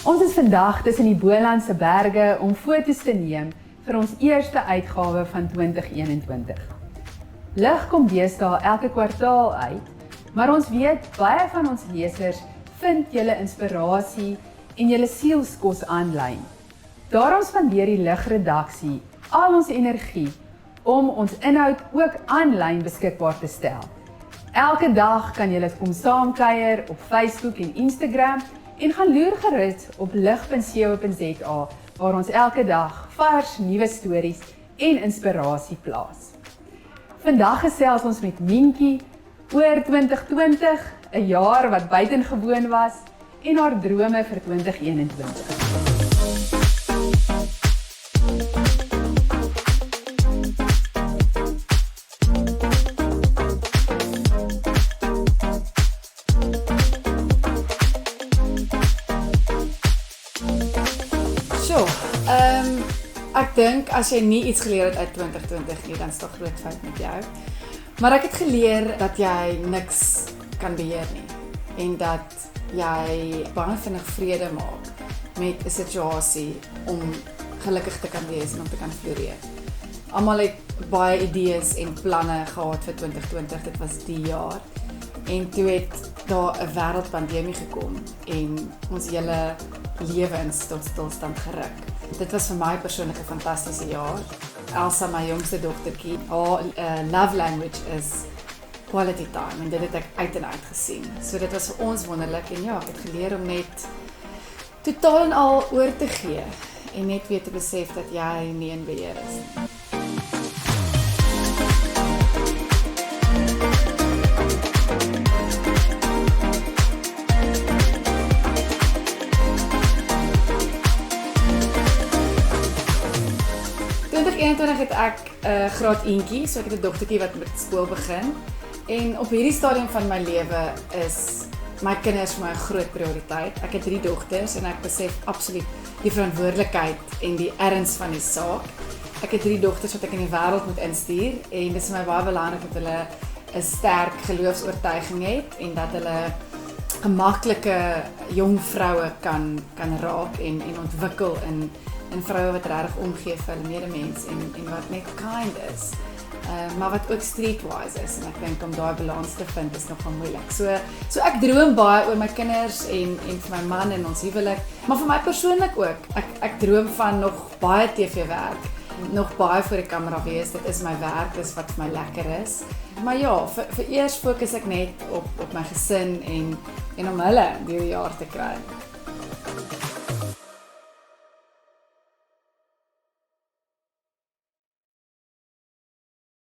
Ons is vandag tussen die Bolandse berge om foto's te neem vir ons eerste uitgawe van 2021. Lig kom deesdae elke kwartaal uit, maar ons weet baie van ons lesers vind julle inspirasie en julle sielskos aanlyn. Daarom spandeer die Lig-redaksie al ons energie om ons inhoud ook aanlyn beskikbaar te stel. Elke dag kan julle kom saamkuier op Facebook en Instagram en gaan loer gerus op lig.co.za waar ons elke dag vars nuwe stories en inspirasie plaas. Vandag gesels ons met Mientjie oor 2020, 'n jaar wat buitengewoon was en haar drome vir 2021. Ek dink as jy nie iets geleer het uit 2020 nie, dan is dit 'n groot fout met jou. Maar ek het geleer dat jy niks kan beheer nie en dat jy baie vinnig vrede maak met 'n situasie om gelukkig te kan wees en om te kan floreer. Almal het baie idees en planne gehad vir 2020, dit was die jaar. En toe het daar 'n wêreldpandemie gekom en ons hele lewens tot stilstand geruk. Dit was vir my persoonlik 'n fantastiese jaar. Elsa, my jongste dogtertjie, haar love language is quality time en dit het ek uit en uit gesien. So dit was vir ons wonderlik en ja, ek het geleer om net totaal en al oor te gee en net weer te besef dat jy nie in beheer is nie. In 2021 het ek graad eentjie, so ek het 'n dogtertjie wat met skool begin. En op hierdie stadium van my lewe is my kinders vir my 'n groot prioriteit. Ek het 3 dogters en ek besef absoluut die verantwoordelikheid en die erns van die saak. Ek het 3 dogters wat ek in die wêreld moet instuur en dit is vir my baie belangrik dat hulle 'n sterk geloofs-oortuiging het en dat hulle gemaklike jong vroue kan raak en ontwikkel in vroue wat regtig omgee vir hulle medemens en wat net kind is, maar wat ook streetwise is en ek dink om daai balans te vind is nogal moeilik. So ek droom baie oor my kinders en vir my man en ons huwelik, maar vir my persoonlik ook. Ek droom van nog baie TV-werk, nog baie voor die kamera wees. Dit is my werk, dis wat vir my lekker is. Maar ja, vir eers fokus ek net op my gesin en om hulle deur die jaar te kry.